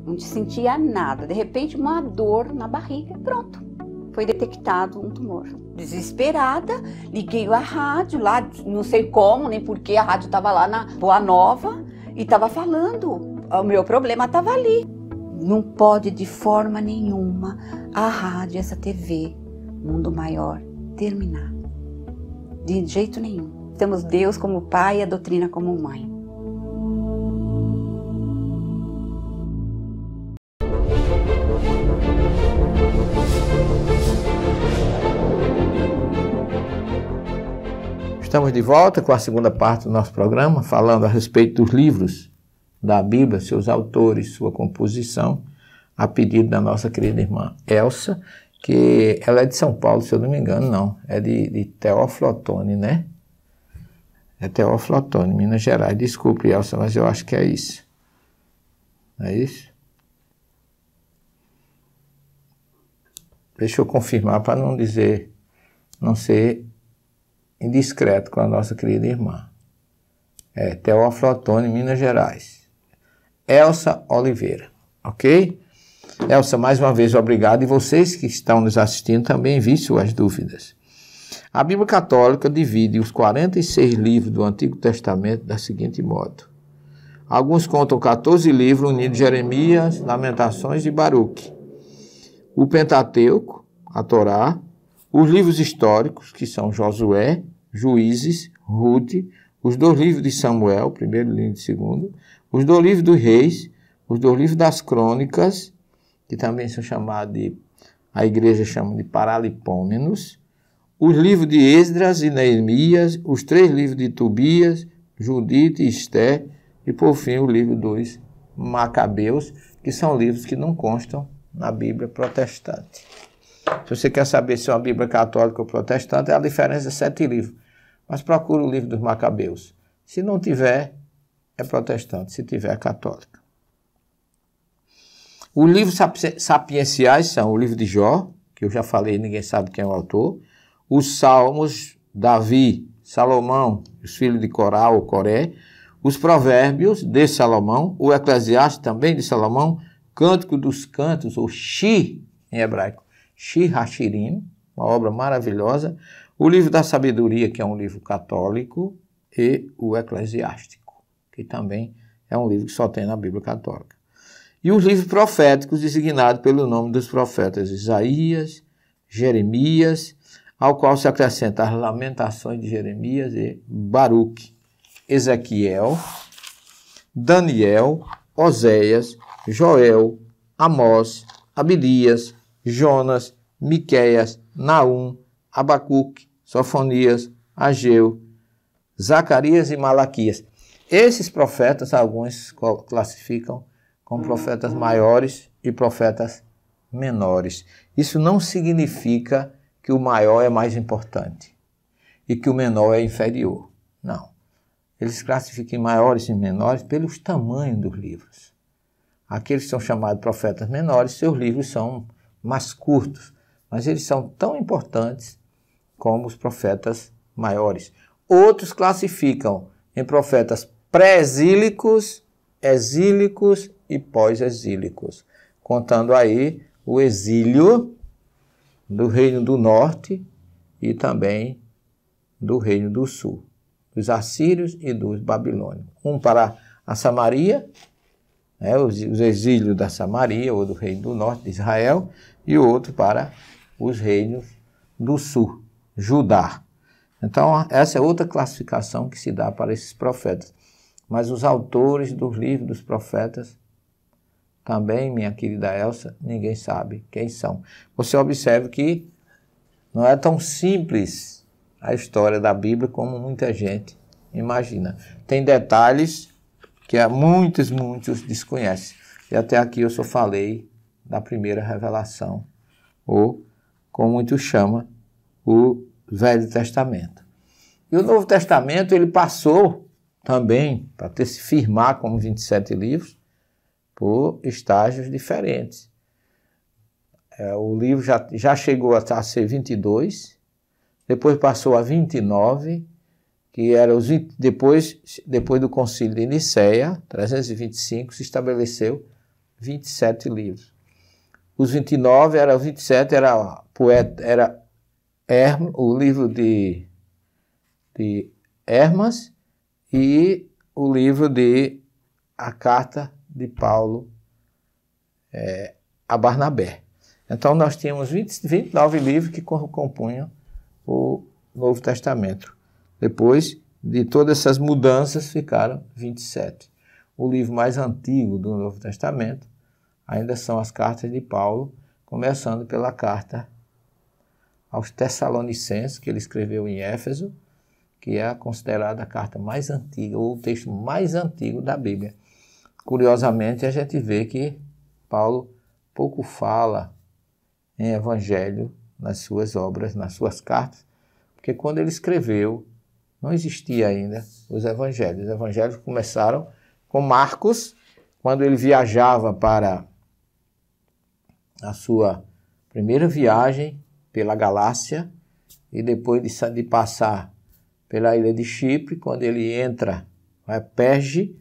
não sentia nada. De repente, uma dor na barriga, pronto. Foi detectado um tumor. Desesperada, liguei a rádio lá, não sei como, nem porquê, a rádio estava lá na Boa Nova e estava falando. O meu problema estava ali. Não pode de forma nenhuma a rádio, essa TV, Mundo Maior, terminar. De jeito nenhum. Temos Deus como pai e a doutrina como mãe. Estamos de volta com a segunda parte do nosso programa, falando a respeito dos livros da Bíblia, seus autores, sua composição, a pedido da nossa querida irmã Elsa, que ela é de São Paulo, se eu não me engano, não, é de Teófilo Otoni, né? É Teófilo Otoni, Minas Gerais. Desculpe, Elsa, mas eu acho que é isso. É isso? Deixa eu confirmar para não dizer, não ser indiscreto com a nossa querida irmã. É Teófilo Otoni, Minas Gerais. Elsa Oliveira, ok? Elsa, mais uma vez, obrigado. E vocês que estão nos assistindo também enviem suas dúvidas. A Bíblia Católica divide os 46 livros do Antigo Testamento da seguinte modo. Alguns contam 14 livros unidos: Jeremias, Lamentações e Baruque. O Pentateuco, a Torá, os livros históricos, que são Josué, Juízes, Ruth, os 2 livros de Samuel, primeiro livro e segundo, os 2 livros dos Reis, os 2 livros das Crônicas, que também são chamados a igreja chama de Paralipômenos, os livros de Esdras e Neemias, os 3 livros de Tobias, Judite e Esté, e por fim o livro dos Macabeus, que são livros que não constam na Bíblia protestante. Se você quer saber se é uma Bíblia católica ou protestante, a diferença é 7 livros. Mas procura o livro dos Macabeus. Se não tiver, é protestante. Se tiver, é católica. Os livros sapienciais são o livro de Jó, que eu já falei, ninguém sabe quem é o autor. Os Salmos, Davi, Salomão, os filhos de Corá ou Coré. Os Provérbios de Salomão. O Eclesiastes também de Salomão. Cântico dos Cantos, ou Shi em hebraico. Shir HaShirim, uma obra maravilhosa, o livro da sabedoria, que é um livro católico, e o Eclesiástico, que também é um livro que só tem na Bíblia Católica. E os livros proféticos, designados pelo nome dos profetas Isaías, Jeremias, ao qual se acrescenta as Lamentações de Jeremias e Baruque, Ezequiel, Daniel, Oséias, Joel, Amós, Abdias, Jonas, Miqueias, Naum, Abacuque, Sofonias, Ageu, Zacarias e Malaquias. Esses profetas, alguns classificam como profetas maiores e profetas menores. Isso não significa que o maior é mais importante e que o menor é inferior. Não. Eles classificam maiores e menores pelos tamanhos dos livros. Aqueles que são chamados profetas menores, seus livros são mais curtos, mas eles são tão importantes como os profetas maiores. Outros classificam em profetas pré-exílicos, exílicos e pós-exílicos, contando aí o exílio do Reino do Norte e também do Reino do Sul, dos assírios e dos babilônios. Um para a Samaria, os exílios da Samaria ou do Reino do Norte de Israel, e o outro para os reinos do Sul, Judá. Então, essa é outra classificação que se dá para esses profetas. Mas os autores dos livros dos profetas, também, minha querida Elsa, ninguém sabe quem são. Você observe que não é tão simples a história da Bíblia como muita gente imagina. Tem detalhes que muitos desconhecem. E até aqui eu só falei da primeira revelação, ou, como muitos chamam, o Velho Testamento. E o Novo Testamento, ele passou também, para ter se firmar como 27 livros, por estágios diferentes. O livro já chegou a ser 22, depois passou a 29, que era os 20, depois do Concílio de Nicéia, 325, se estabeleceu 27 livros. Os 29 era 27, era poeta, era o livro de Hermas e o livro de a carta de Paulo a Barnabé. Então nós tínhamos 29 livros que compunham o Novo Testamento. Depois de todas essas mudanças ficaram 27. O livro mais antigo do Novo Testamento ainda são as cartas de Paulo, começando pela carta aos Tessalonicenses, que ele escreveu em Éfeso, que é considerada a carta mais antiga, ou o texto mais antigo da Bíblia. Curiosamente, a gente vê que Paulo pouco fala em evangelho nas suas obras, nas suas cartas, porque quando ele escreveu, não existia ainda os evangelhos. Os evangelhos começaram com Marcos, quando ele viajava para a sua primeira viagem pela Galácia, e depois de passar pela ilha de Chipre, quando ele entra a Perge,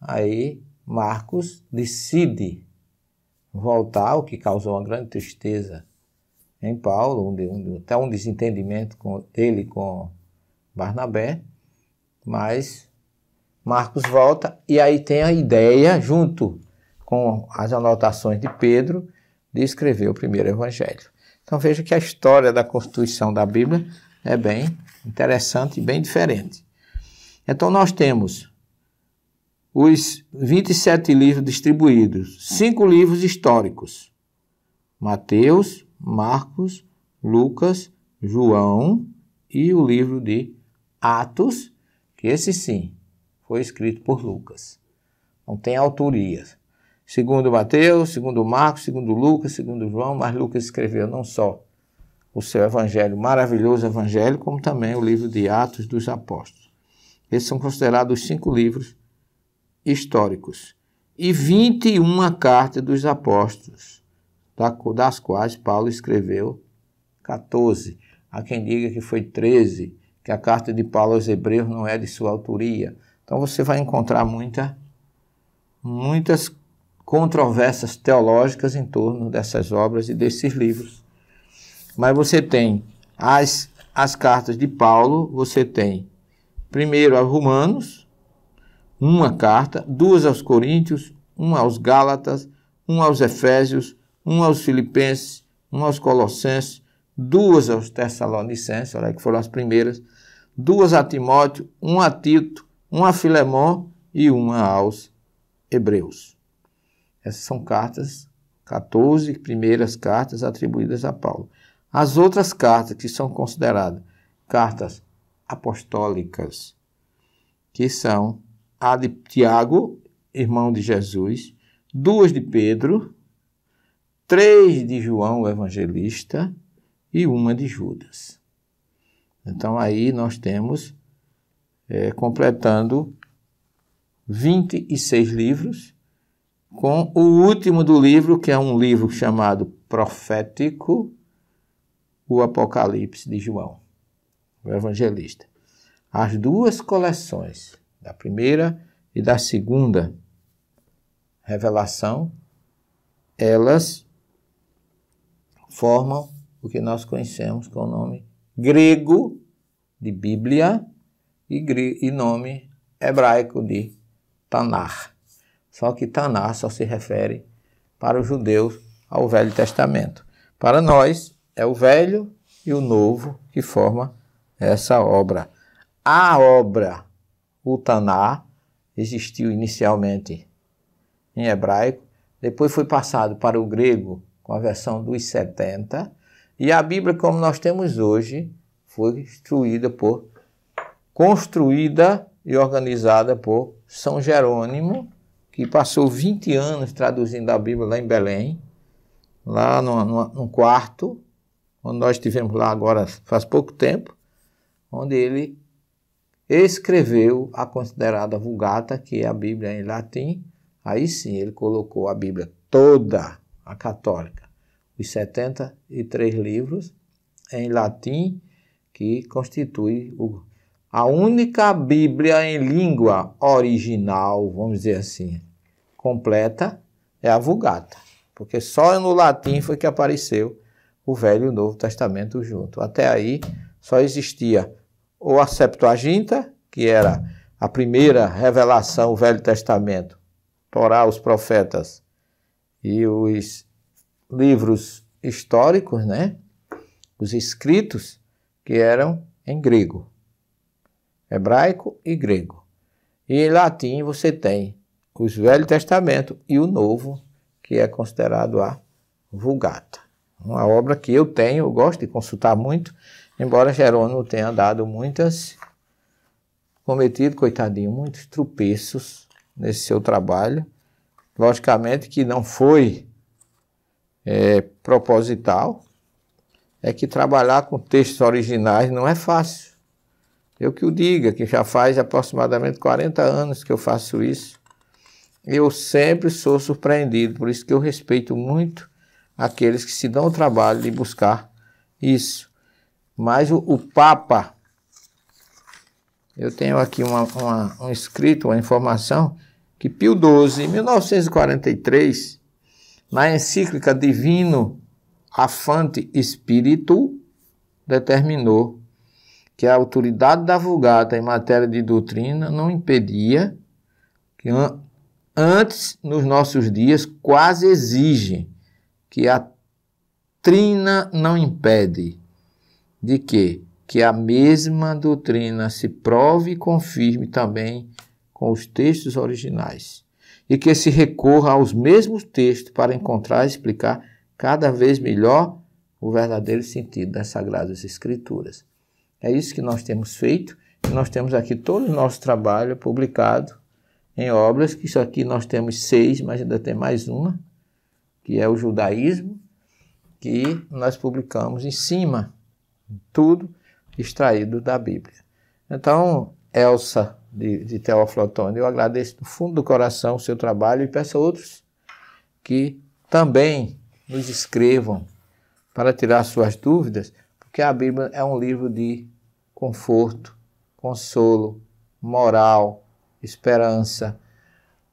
aí Marcos decide voltar, o que causou uma grande tristeza em Paulo, até um desentendimento dele com Barnabé, mas Marcos volta e aí tem a ideia, junto com as anotações de Pedro, de escrever o primeiro evangelho. Então veja que a história da constituição da Bíblia é bem interessante e bem diferente. Então nós temos os 27 livros distribuídos, 5 livros históricos: Mateus, Marcos, Lucas, João e o livro de Atos, que esse sim foi escrito por Lucas. Não tem autoria. Segundo Mateus, segundo Marcos, segundo Lucas, segundo João, mas Lucas escreveu não só o seu evangelho, maravilhoso evangelho, como também o livro de Atos dos Apóstolos. Esses são considerados os 5 livros históricos. E 21 cartas dos apóstolos, das quais Paulo escreveu 14. Há quem diga que foi 13, que a carta de Paulo aos Hebreus não é de sua autoria. Então você vai encontrar muitas controvérsias teológicas em torno dessas obras e desses livros. Mas você tem as cartas de Paulo, você tem primeiro aos Romanos, 1 carta, 2 aos Coríntios, 1 aos Gálatas, 1 aos Efésios, 1 aos Filipenses, 1 aos Colossenses, 2 aos Tessalonicenses, olha que foram as primeiras, 2 a Timóteo, 1 a Tito, 1 a Filemon e 1 aos Hebreus. Essas são cartas, 14 primeiras cartas atribuídas a Paulo. As outras cartas que são consideradas cartas apostólicas, que são a de Tiago, irmão de Jesus, 2 de Pedro, 3 de João, o evangelista, e 1 de Judas. Então aí nós temos, completando 26 livros, com o último do livro, que é um livro chamado profético, o Apocalipse de João, o evangelista. As duas coleções, da primeira e da segunda revelação, elas formam o que nós conhecemos com o nome grego de Bíblia e nome hebraico de Tanar. Só que Tanar só se refere para os judeus ao Velho Testamento. Para nós, é o Velho e o Novo que formam essa obra. A obra, o Tanar, existiu inicialmente em hebraico, depois foi passado para o grego com a versão dos 70, e a Bíblia, como nós temos hoje, foi construída e organizada por São Jerônimo, que passou 20 anos traduzindo a Bíblia lá em Belém, lá num quarto, onde nós estivemos lá agora faz pouco tempo, onde ele escreveu a considerada Vulgata, que é a Bíblia em latim. Aí sim ele colocou a Bíblia toda, a católica, os 73 livros em latim, que constitui a única Bíblia em língua original, vamos dizer assim, completa, é a Vulgata, porque só no latim foi que apareceu o Velho e o Novo Testamento junto. Até aí só existia ou a Septuaginta, que era a primeira revelação, o Velho Testamento, Torá, os profetas e os livros históricos, né? Os escritos, que eram em grego, hebraico e grego. E em latim você tem o Velho Testamento e o Novo, que é considerado a Vulgata. Uma obra que eu gosto de consultar muito, embora Jerônimo tenha dado cometido, coitadinho, muitos tropeços nesse seu trabalho. Logicamente que não foi proposital, é que trabalhar com textos originais não é fácil. Eu que o diga, que já faz aproximadamente 40 anos que eu faço isso, eu sempre sou surpreendido, por isso que eu respeito muito aqueles que se dão o trabalho de buscar isso. Mas o Papa, eu tenho aqui um escrito, uma informação, que Pio XII, em 1943, na encíclica Divino Affante Spiritu, determinou que a autoridade da Vulgata em matéria de doutrina não impedia, que antes, nos nossos dias, quase exige, que a trina não impede, de que a mesma doutrina se prove e confirme também com os textos originais, e que se recorra aos mesmos textos para encontrar e explicar cada vez melhor o verdadeiro sentido das Sagradas Escrituras. É isso que nós temos feito, e nós temos aqui todo o nosso trabalho publicado em obras, que isso aqui nós temos 6, mas ainda tem mais uma, que é o Judaísmo, que nós publicamos em cima, tudo extraído da Bíblia. Então, Elsa de Teófilo Otoni, eu agradeço do fundo do coração o seu trabalho e peço a outros que também nos escrevam para tirar suas dúvidas, porque a Bíblia é um livro de conforto, consolo, moral, esperança,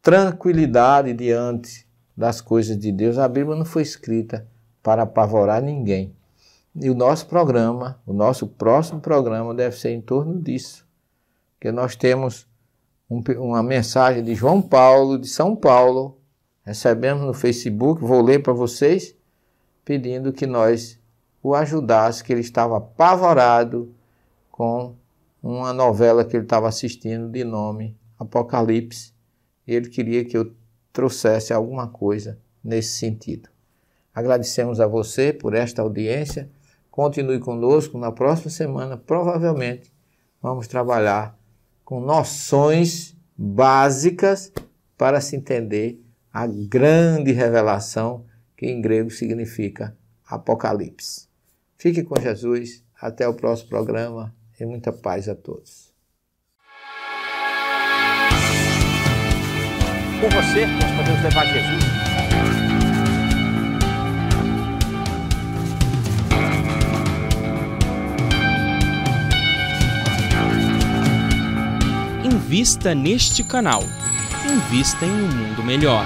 tranquilidade diante das coisas de Deus. A Bíblia não foi escrita para apavorar ninguém. E o nosso programa, o nosso próximo programa deve ser em torno disso. Porque nós temos uma mensagem de João Paulo, de São Paulo, recebemos no Facebook, vou ler para vocês, pedindo que nós o ajudássemos, que ele estava apavorado com uma novela que ele estava assistindo de nome Apocalipse. E ele queria que eu trouxesse alguma coisa nesse sentido. Agradecemos a você por esta audiência. Continue conosco. Na próxima semana, provavelmente, vamos trabalhar com noções básicas para se entender a grande revelação que em grego significa Apocalipse. Fique com Jesus. Até o próximo programa e muita paz a todos. Com você, nós podemos levar Jesus. Invista neste canal. Invista em um mundo melhor.